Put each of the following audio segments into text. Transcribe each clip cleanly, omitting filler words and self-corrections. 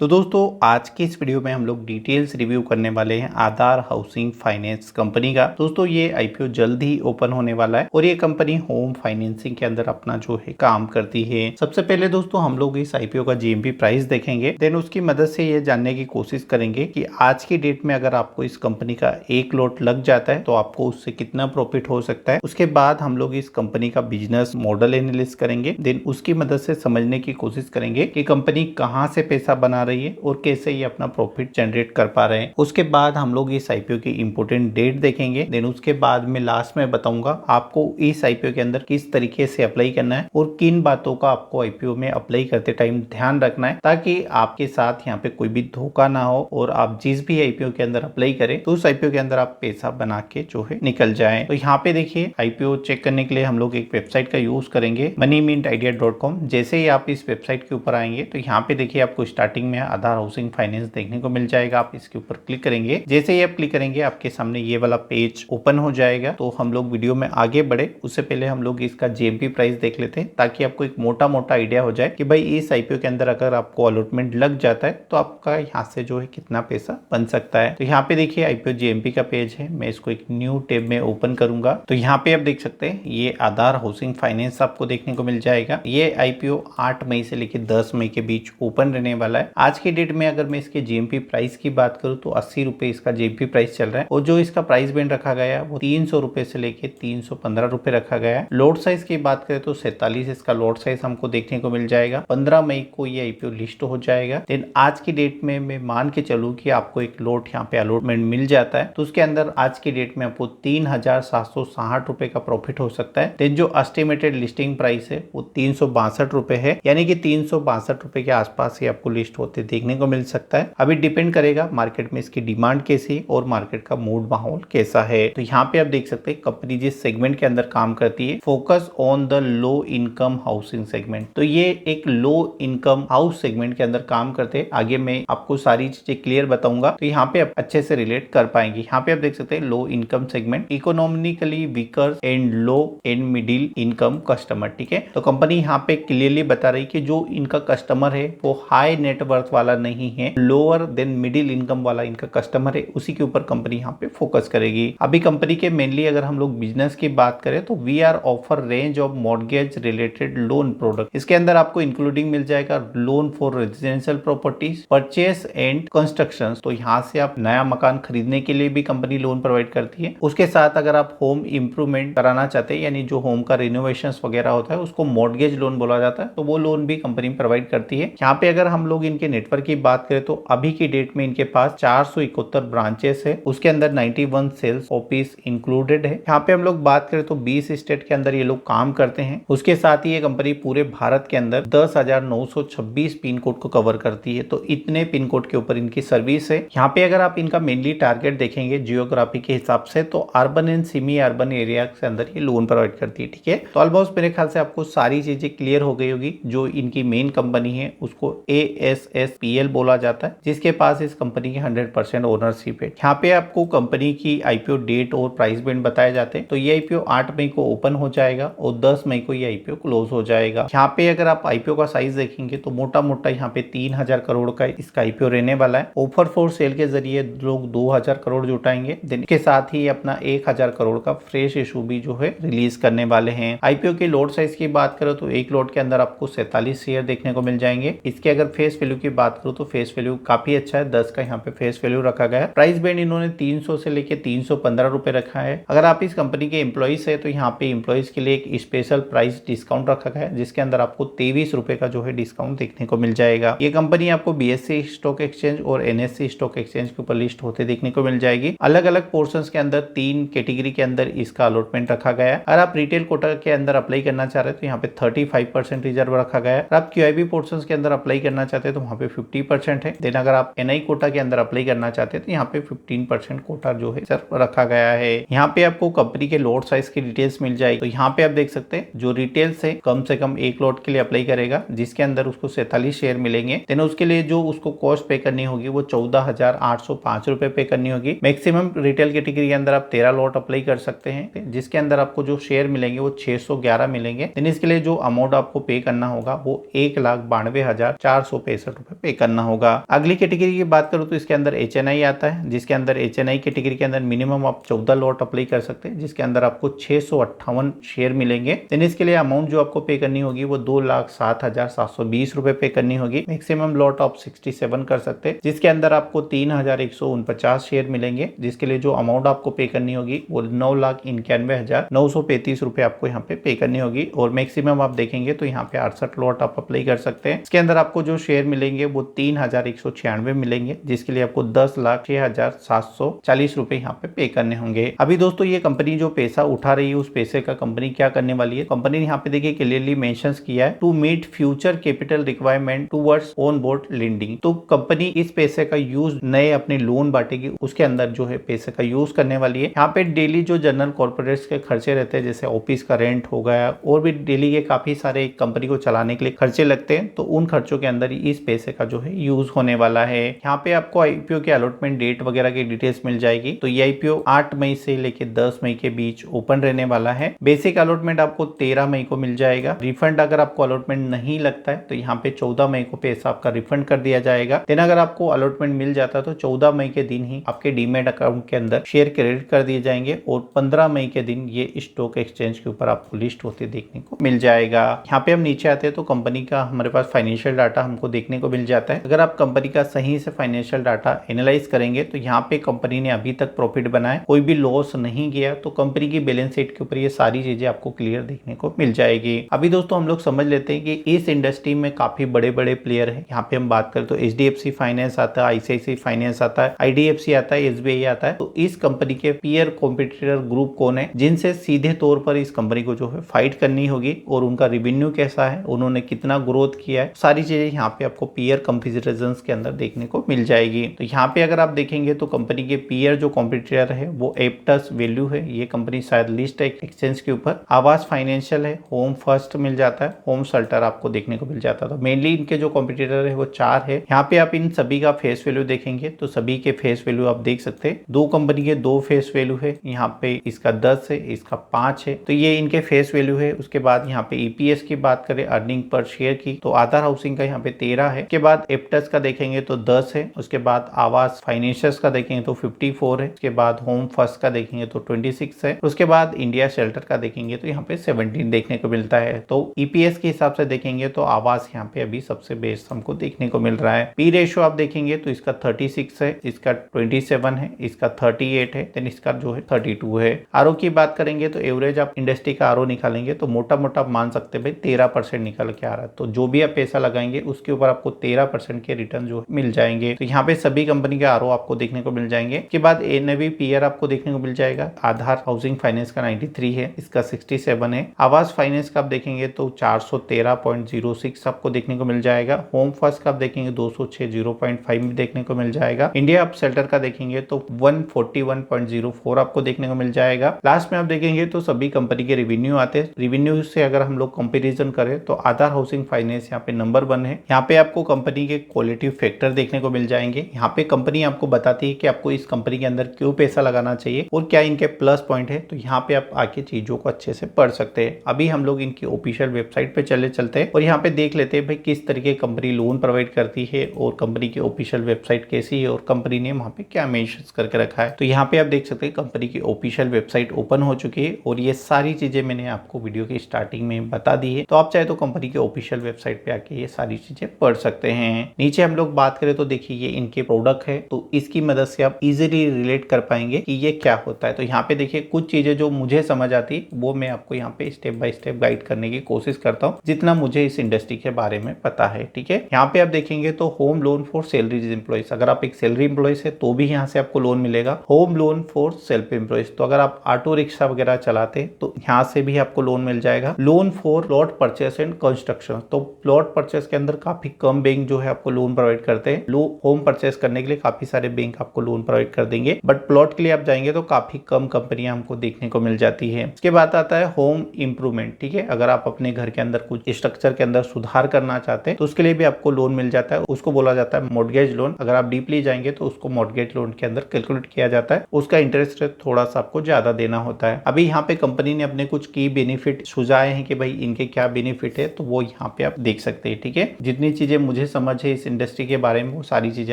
तो दोस्तों आज के इस वीडियो में हम लोग डिटेल्स रिव्यू करने वाले हैं आधार हाउसिंग फाइनेंस कंपनी का। दोस्तों ये आईपीओ जल्द ही ओपन होने वाला है और ये कंपनी होम फाइनेंसिंग के अंदर अपना जो है काम करती है। सबसे पहले दोस्तों हम लोग इस आईपीओ का जीएमपी प्राइस देखेंगे, देन उसकी मदद से ये जानने की कोशिश करेंगे कि आज की डेट में अगर आपको इस कंपनी का एक लॉट लग जाता है तो आपको उससे कितना प्रॉफिट हो सकता है। उसके बाद हम लोग इस कंपनी का बिजनेस मॉडल एनालिसिस करेंगे, देन उसकी मदद से समझने की कोशिश करेंगे कि कंपनी कहाँ से पैसा बना रही है और कैसे ये अपना प्रॉफिट जनरेट कर पा रहे हैं। उसके बाद हम लोग इस आईपीओ की इंपोर्टेंट डेट देखेंगे, देन उसके बाद में लास्ट में बताऊंगा आपको इस आईपीओ के अंदर किस तरीके से अप्लाई करना है और किन बातों का आपको आईपीओ में अप्लाई करते टाइम ध्यान रखना है ताकि आपके साथ यहाँ पे कोई भी धोखा ना हो और आप जिस भी आईपीओ के अंदर अप्लाई करें तो उस आईपीओ के अंदर आप पैसा बना के जो है निकल जाए। तो यहाँ पे देखिए आईपीओ चेक करने के लिए हम लोग एक वेबसाइट का यूज करेंगे moneymintideas.com। जैसे ही आप इस वेबसाइट के ऊपर आएंगे तो यहाँ पे देखिए आपको स्टार्टिंग में आधार हाउसिंग फाइनेंस देखने को मिल जाएगा। आप इसके ऊपर क्लिक करेंगे, जैसे ही आप क्लिक करेंगे आपके सामने ये वाला पेज ओपन हो जाएगा। तो हम लोग वीडियो में आगे बढ़े उससे पहले हम लोग इसका जीएमपी प्राइस देख लेते हैं ताकि आपको एक मोटा मोटा आइडिया हो जाए कि भाई इस आईपीओ के अंदर अगर आपको अलॉटमेंट लग जाता है तो आपका यहाँ से जो है कितना पैसा बन सकता है। तो यहाँ पे देखिए आईपीओ जीएमपी का पेज है, मैं इसको एक न्यू टैब में ओपन करूंगा। तो यहाँ पे आप देख सकते हैं ये आधार हाउसिंग फाइनेंस आपको देखने को मिल जाएगा। ये आईपीओ 8 मई से लेकर 10 मई के बीच ओपन रहने वाला है। आज की डेट में अगर मैं इसके जीएमपी प्राइस की बात करूं तो 80 रुपए इसका जीएमपी प्राइस चल रहा है और जो इसका प्राइस बैंड रखा गया है वो 300 रुपए से लेके 315 रुपए रखा गया है। लोट साइज की बात करें तो 47 इसका लोट साइज हमको देखने को मिल जाएगा। 15 मई को ये आईपीओ लिस्ट हो जाएगा। देन आज की डेट में मैं मान के चलूं कि आपको एक लोट यहाँ पे अलॉटमेंट मिल जाता है तो उसके अंदर आज की डेट में आपको 3760 रुपए का प्रॉफिट हो सकता है। देन जो एस्टिमेटेड लिस्टिंग प्राइस है वो 362 रुपए है, यानी कि 362 रुपए के आसपास ही आपको लिस्ट होते देखने को मिल सकता है। अभी डिपेंड करेगा मार्केट में इसकी डिमांड कैसी है और मार्केट का मूड माहौल कैसा है। तो यहाँ पे आप देख सकते हैं कंपनी जिस सेगमेंट के अंदर काम करती है, focus on the low income housing segment. तो ये एक लो इनकम हाउस सेगमेंट के अंदर काम करते हैं। आगे मैं आपको सारी चीजें क्लियर बताऊंगा तो यहाँ पे आप अच्छे से रिलेट कर पाएंगे। यहाँ पे आप देख सकते हैं low income segment, economically weaker and low and middle income customer. ठीक है, तो कंपनी यहाँ पे क्लियरली बता रही कि जो इनका कस्टमर है वो हाई नेटवर्थ वाला नहीं है, लोअर देन मिडिल इनकम वाला इनका कस्टमर है, उसी के ऊपर कंपनी यहाँ पे फोकस करेगी। अभी कंपनी के मेनली अगर हम लोग बिजनेस की बात करें तो we are offer range of mortgage related loan product. इसके अंदर आपको इंक्लूडिंग मिल जाएगा loan for residential properties, purchase and construction. तो यहाँ से आप नया मकान खरीदने के लिए भी कंपनी लोन प्रोवाइड करती है। उसके साथ अगर आप होम इंप्रूवमेंट कराना चाहते हैं, यानी जो होम का रिनोवेशन वगैरह होता है उसको मॉर्गेज लोन बोला जाता है, तो वो लोन भी कंपनी प्रोवाइड करती है। यहाँ पे अगर हम लोग इनके नेटवर्क की बात करें तो अभी की डेट में इनके पास 471 ब्रांचेस है, उसके अंदर 91 सेल्स ऑफिस इंक्लूडेड है। यहाँ पे हम लोग बात करें तो 20 स्टेट के अंदर ये लोग काम करते हैं। उसके साथ ही ये कंपनी पूरे भारत के अंदर 10,926 पिन कोड को कवर करती है। तो इतने पिन कोड के ऊपर इनकी सर्विस है। यहाँ पे अगर आप इनका मेनली टारगेट देखेंगे जियोग्राफी के हिसाब से तो urban and semi urban area के अंदर ये लोन प्रोवाइड करती है। ठीक है, तो ऑलमोस्ट मेरे ख्याल से आपको सारी चीजें क्लियर हो गई होगी। जो इनकी मेन कंपनी है उसको ASSPL बोला जाता है, जिसके पास इस कंपनी की 100% ओनरशिप है। यहाँ पे आपको कंपनी की आईपीओ डेट और प्राइस बैंड बताए जाते हैं। तो ये आईपीओ 8 मई को ओपन हो जाएगा और 10 मई को ये आईपीओ क्लोज हो जाएगा। यहाँ पे अगर आप आईपीओ का साइज देखेंगे तो मोटा मोटा यहाँ पे 3000 करोड़ का इसका आईपीओ रहने वाला है। ऑफर फॉर सेल के जरिए लोग 2000 करोड़ जुटाएंगे, दिन के साथ ही अपना 1000 करोड़ का फ्रेश इशू भी जो है रिलीज करने वाले हैं। आईपीओ के लॉट साइज की बात करो तो एक लॉट के अंदर आपको 47 शेयर देखने को मिल जाएंगे। इसके अगर फेस वैल्यू की बात करूं तो फेस वैल्यू काफी अच्छा है, 10 का यहाँ पे फेस वैल्यू रखा गया है। प्राइस बैंड इन्होंने 300 से लेके 315 रुपए रखा है। अगर आप इस कंपनी के एम्प्लॉइज है तो यहाँ पे एम्प्लॉइज के लिए एक स्पेशल प्राइस डिस्काउंट रखा गया है, जिसके अंदर आपको 23 रुपए का जो है डिस्काउंट देखने को मिल जाएगा। ये कंपनी आपको BSE स्टॉक एक्सचेंज और NSE स्टॉक एक्सचेंज के ऊपर लिस्ट होते देखने को मिल जाएगी। अलग अलग पोर्शन के अंदर 3 कैटेगरी के अंदर इसका अलॉटमेंट रखा गया है। अगर आप रिटेल कोटा के अंदर अप्लाई करना चाह रहे हैं तो यहाँ पे 35% रिजर्व रखा गया है। आप QIB पोर्शन के अंदर अप्लाई करना चाहते हैं तो वहाँ पे 50% है। देन अगर आप NI कोटा के अंदर अप्लाई करना चाहते हैं तो यहाँ पे 15% कोटा जो है सर रखा गया है। यहाँ पे आपको कंपनी के लॉट साइज की डिटेल्स मिल जाएगी। तो यहाँ पे आप देख सकते हैं जो रिटेल से कम एक लॉट के लिए अप्लाई करेगा जिसके अंदर उसको 47 शेयर मिलेंगे, देन उसके लिए जो उसको कॉस्ट पे करनी होगी वो 14,805 रुपए पे करनी होगी। मैक्सिमम रिटेल कैटेगरी के अंदर आप 13 लॉट अप्लाई कर सकते हैं, जिसके अंदर आपको जो शेयर मिलेंगे वो 611 मिलेंगे। देन इसके लिए जो अमाउंट आपको पे करना होगा वो 1,92,465 है पे करना होगा। अगली कैटेगरी की बात करूँ तो इसके अंदर HNI आता है, जिसके अंदर HNI कैटेगरी के अंदर मिनिमम आप 14 लॉट अप्लाई कर सकते हैं, जिसके अंदर आपको 658 शेयर मिलेंगे। देन इसके लिए अमाउंट जो आपको पे करनी होगी वो 2,07,720 रुपए पे करनी होगी। मैक्सिमम लॉट आप 67 कर सकते हैं, जिसके अंदर आपको 3,149 शेयर मिलेंगे, जिसके लिए जो अमाउंट आपको पे करनी होगी वो 9,91,935 रुपए आपको यहाँ पे करनी होगी। और मैक्सिमम आप देखेंगे तो यहाँ पे 68 लॉट आप अप्लाई कर सकते हैं। इसके अंदर आपको जो शेयर मिलेंगे वो 3,196 मिलेंगे, जिसके लिए आपको 10,06,740 रुपए यहाँ पे करने होंगे। अभी दोस्तों ये कंपनी जो पैसा उठा रही है उस पैसे का कंपनी क्या करने वाली है, कंपनी ने यहाँ पे देखिए क्लियरली मेंशन किया है to meet future capital requirement towards on board lending. तो कंपनी इस पैसे का यूज नए अपने लोन बांटेगी, उसके अंदर जो है पैसे का यूज करने वाली है। यहाँ पे डेली जो जनरल कॉर्पोरेट्स के खर्चे रहते हैं, जैसे ऑफिस का रेंट हो गया और भी डेली के काफी सारे कंपनी को चलाने के लिए खर्चे लगते हैं, तो उन खर्चों के अंदर ही इस पैसे का जो है यूज होने वाला है। यहाँ पे आपको आईपीओ के अलॉटमेंट डेट वगैरह की डिटेल्स मिल जाएगी। तो ये आईपीओ 8 मई से लेके 10 मई के बीच ओपन रहने वाला है। बेसिक अलॉटमेंट आपको 13 मई को मिल जाएगा। रिफंड अगर आपको अलॉटमेंट नहीं लगता है तो यहाँ पे 14 मई को पैसा आपका रिफंड कर दिया जाएगा। देन अगर आपको अलॉटमेंट मिल जाता है तो 14 मई के दिन ही आपके डीमेट अकाउंट के अंदर शेयर क्रेडिट कर दिए जाएंगे और 15 मई के दिन ये स्टॉक एक्सचेंज के ऊपर आपको लिस्ट होते देखने को मिल जाएगा। यहाँ पे हम नीचे आते हैं तो कंपनी का हमारे पास फाइनेंशियल डाटा हमको देखने को मिल जाता है। अगर आप कंपनी का सही से फाइनेंशियल डाटा एनालाइज करेंगे तो यहाँ पे कंपनी ने अभी तक प्रॉफिट बनाया, कोई भी लॉस नहीं गया, तो कंपनी की बैलेंस शीट के ऊपर ये सारी चीजें आपको क्लियर देखने को मिल जाएगी। अभी दोस्तों हम लोग समझ लेते हैं कि इस इंडस्ट्री में काफी बड़े बड़े प्लेयर हैं। यहाँ पे हम बात करें तो HDFC फाइनेंस आता है, ICICI फाइनेंस आता है, IDFC आता है, SBI आता है। तो इस कंपनी के पीयर कॉम्पिटिटर ग्रुप कौन है जिनसे सीधे तौर पर इस कंपनी को जो है फाइट करनी होगी और उनका रेवेन्यू कैसा है, उन्होंने कितना ग्रोथ किया है, सारी चीजें यहाँ पे आपको पीयर कंपैरिजंस के अंदर देखने को मिल जाएगी। तो यहाँ पे अगर आप देखेंगे तो कंपनी के पीयर जो कॉम्पिटिटर है वो एप्टस वैल्यू है, ये कंपनी शायद लिस्ट है एक्सचेंज के ऊपर। आवास फाइनेंशियल है, होम फर्स्ट मिल जाता है, होम शेल्टर आपको देखने को मिल जाता है। तो मेनली इनके जो कॉम्पिटिटर है वो 4 है। यहाँ पे आप इन सभी का फेस वैल्यू देखेंगे तो सभी के फेस वैल्यू आप देख सकते हैं। 2 कंपनी के 2 फेस वैल्यू है, यहाँ पे इसका 10 है, इसका 5 है, तो ये इनके फेस वैल्यू है। उसके बाद यहाँ पे EPS की बात करें, अर्निंग पर शेयर की, तो आधार हाउसिंग का यहाँ पे 13 है। उसके बाद एप्टस का देखेंगे तो 10 है। उसके बाद आवास फाइनेंशियल्स का देखेंगे तो 54 है। उसके बाद होम फर्स्ट का देखेंगे तो 26 है। उसके बाद इंडिया शेल्टर का देखेंगे तो यहाँ पे 17 देखने को मिलता है। तो EPS के हिसाब से देखेंगे तो आवास यहाँ पे अभी सबसे बेस्ट हमको देखने को मिल रहा है। पी रेशियो आप देखेंगे तो इसका 36 है, इसका 27 है, इसका 38 है, देन इसका जो है 32 है। आरओ की बात करेंगे तो एवरेज आप इंडस्ट्री का आरओ निकालेंगे तो मोटा मोटा मान सकते हैं भाई 13% निकल के आ रहा है। तो जो भी आप पैसा लगाएंगे उसके ऊपर आपको 13% के रिटर्न जो मिल जाएंगे। तो यहाँ पे सभी कंपनी के आरओ आपको देखने को मिल जाएंगे। इसके बाद NAV पीआर आपको देखने को मिल जाएगा। आधार हाउसिंग फाइनेंस का 93 है, इसका 67 है। आवास फाइनेंस का आप देखेंगे तो 413.06 आपको देखने को मिल जाएगा। होम फर्स्ट का आप देखेंगे 206.05 देखने को मिल जाएगा। इंडिया अप शेल्टर का देखेंगे तो 141.04 आपको देखने को मिल जाएगा। लास्ट में आप देखेंगे तो सभी कंपनी के रिवेन्यू आते हैं। रिवेन्यू से अगर हम लोग कंपैरिजन करें तो आधार हाउसिंग फाइनेंस यहाँ पे नंबर 1 है। यहाँ पे आपको कंपनी के क्वालिटी फैक्टर देखने को मिल जाएंगे। यहाँ पे कंपनी आपको बताती है कि आपको इस कंपनी के अंदर क्यों पैसा लगाना चाहिए और क्या इनके प्लस पॉइंट है। तो यहाँ पे आप आके चीजों को अच्छे से पढ़ सकते हैं। अभी हम लोग इनकी ऑफिशियल वेबसाइट पे चलते हैं और यहाँ पे देख लेते हैं भाई किस तरीके कंपनी लोन प्रोवाइड करती है और कंपनी की ऑफिशियल वेबसाइट कैसी है और कंपनी ने वहाँ पे क्या मेंशन करके रखा है। तो यहाँ पे आप देख सकते हैं कंपनी की ऑफिशियल वेबसाइट ओपन हो चुकी है और ये सारी चीजें मैंने आपको वीडियो की स्टार्टिंग में बता दी है। तो आप चाहे तो कंपनी की ऑफिशियल वेबसाइट पे आके ये सारी चीजें पढ़ सकते हैं। नीचे हम लोग बात करें तो देखिए ये इनके प्रोडक्ट है, तो इसकी मदद से आप इजीली रिलेट कर पाएंगे कि ये क्या होता है। तो यहाँ पे देखिए कुछ चीजें जो मुझे समझ आती वो मैं आपको यहाँ पे स्टेप बाय स्टेप गाइड करने की कोशिश करता हूँ जितना मुझे इस इंडस्ट्री के बारे में पता है। ठीक है, यहाँ पे आप देखेंगे तो home loan for salaried employees, अगर आप एक सैलरी एम्प्लॉइज है तो भी यहाँ से आपको लोन मिलेगा। Home loan for self employees, तो अगर आप ऑटो रिक्शा वगैरह चलाते तो यहाँ से भी आपको लोन मिल जाएगा। Loan for plot purchase and construction, तो प्लॉट परचेस के अंदर काफी कम बैंक जो है आपको लोन प्रोवाइड करते हैं। होम परचेस करने के लिए काफी सारे बैंक आपको लोन प्रोवाइड कर देंगे, बट प्लॉट के लिए आप जाएंगे तो काफी कम कंपनियां हमको देखने को मिल जाती है। इसके बाद आता है होम इंप्रूवमेंट। ठीक है, अगर आप अपने घर के अंदर कुछ स्ट्रक्चर के अंदर सुधार करना चाहते हैं तो उसके लिए भी आपको लोन मिल जाता है। उसको बोला जाता है मॉर्गेज लोन। अगर आप डीपली जाएंगे तो उसको मॉर्गेज लोन के अंदर कैलकुलेट किया जाता है। उसका इंटरेस्ट रेट थोड़ा सा आपको ज्यादा देना होता है। अभी यहाँ पे कंपनी ने अपने कुछ की बेनिफिट सुझाए हैं कि भाई इनके क्या बेनिफिट है, तो वो यहाँ पे आप देख सकते हैं। ठीक है, जितनी चीजें मुझे समझ है इस इंडस्ट्री के बारे में वो सारी चीजें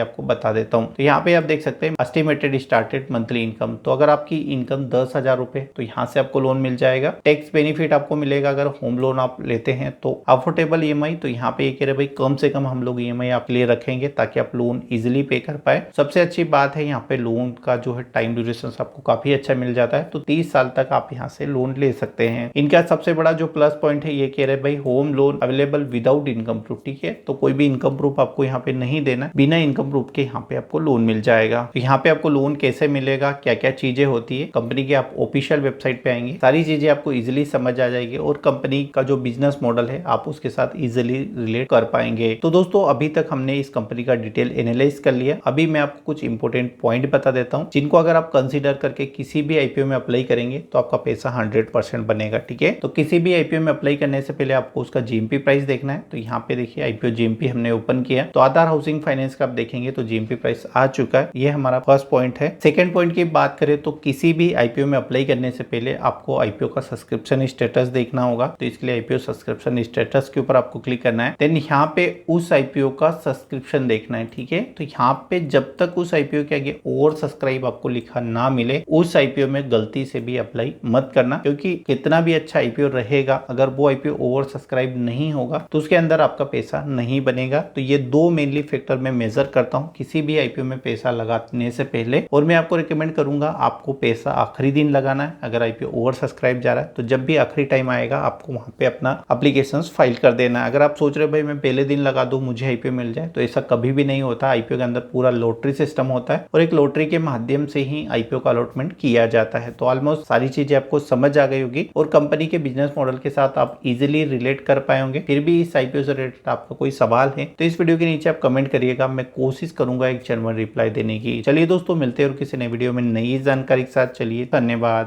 आपको बता देता हूँ। तो यहाँ पे आप देख सकते हैं एस्टिमेटेड स्टार्टेड मंथली इनकम। तो अगर आपकी इनकम 10,000 रुपए तो यहाँ से आपको लोन मिल जाएगा। टैक्स बेनिफिट आपको मिलेगा अगर होम लोन आप लेते हैं तो। अफोर्डेबल ईएमआई, तो यहाँ पे ये कह रहे भाई कम से कम हम लोग ईएमआई आपके लिए रखेंगे ताकि आप लोन इजिली पे कर पाए। सबसे अच्छी बात है यहाँ पे लोन का जो है टाइम ड्यूरेशन आपको काफी अच्छा मिल जाता है। तो 30 साल तक आप यहाँ से लोन ले सकते हैं। इनका सबसे बड़ा जो प्लस पॉइंट है ये कह रहे भाई home loan available without income proof. ठीक है, तो कोई भी इनकम प्रूफ आपको यहाँ पे नहीं देना, बिना इनकम प्रूफ के यहाँ पे आपको लोन मिल जाएगा। तो यहाँ पे आपको लोन कैसे मिलेगा, क्या क्या चीजें होती है, कंपनी के आप ऑफिशियल वेबसाइट पे आएंगे, सारी चीजें आपको इजिली समझ आ जाएगी और कंपनी का जो बिजनेस मॉडल है आप उसके साथ इजिली रिलेट कर पाएंगे। तो दोस्तों अभी तक हमने इस कंपनी का डिटेल एनालाइज कर लिया। अभी मैं आपको कुछ इंपोर्टेंट पॉइंट बता देता हूँ जिनको अगर आप कंसीडर करके किसी भी आईपीओ में अप्लाई करेंगे तो आपका पैसा 100% बनेगा। ठीक है, तो किसी भी आईपीओ में अप्लाई करने से पहले आपको उसका जीएमपी प्राइस देखना है। तो यहाँ पे देखिए आईपीओ जीएमपी हमने ओपन किया, तो आधार हाउसिंग फाइनेंस का आप देखेंगे तो जीएमपी प्राइस आ चुका है। ये हमारा फर्स्ट पॉइंट है। सेकंड पॉइंट की बात करें तो किसी भी आईपीओ में अप्लाई करने से पहले आपको आईपीओ का सब्सक्रिप्शन स्टेटस देखना होगा। तो इसके लिए आईपीओ सब्सक्रिप्शन स्टेटस के ऊपर आपको क्लिक करना है। देन यहाँ पे उस आईपीओ का सब्सक्रिप्शन देखना है। ठीक है, तो यहाँ पे जब तक उस आईपीओ के आगे और सब्सक्राइब आपको लिखा ना मिले उस आईपीओ में गलती से भी अप्लाई मत करना, क्योंकि कितना भी अच्छा आईपीओ रहेगा अगर वो आईपीओ ओवर सब्सक्राइब नहीं होगा तो उसके अंदर आपका पैसा नहीं बनेगा। तो ये दो मेनली फैक्टर मैं मेजर करता हूँ किसी भी आईपीओ में पैसा लगाने से पहले। और मैं आपको रिकमेंड करूंगा आपको पैसा आखिरी दिन लगाना है। अगर आईपीओ ओवर सब्सक्राइब जा रहा है तो जब भी आखिरी टाइम आएगा आपको वहां पे अपना एप्लीकेशन फाइल कर देना है। अगर आप सोच रहे हो भाई मैं पहले दिन लगा दूं मुझे आईपीओ मिल जाए, तो ऐसा कभी भी नहीं होता। आईपीओ के अंदर पूरा लॉटरी सिस्टम होता है और एक लॉटरी के माध्यम से ही आईपीओ का अलॉटमेंट किया जाता है। तो ऑलमोस्ट सारी चीजें आपको समझ आ गई होगी और कंपनी के बिजनेस मॉडल के साथ आप इजिली रिलेट कर पाए होंगे। फिर भी इस आईपीओ से रिलेटेड आपका कोई सवाल है तो इस वीडियो के नीचे आप कमेंट करिएगा, मैं कोशिश करूंगा एक जेन्युइन रिप्लाई देने की। चलिए दोस्तों मिलते हैं और किसी नए वीडियो में नई जानकारी के साथ। चलिए धन्यवाद।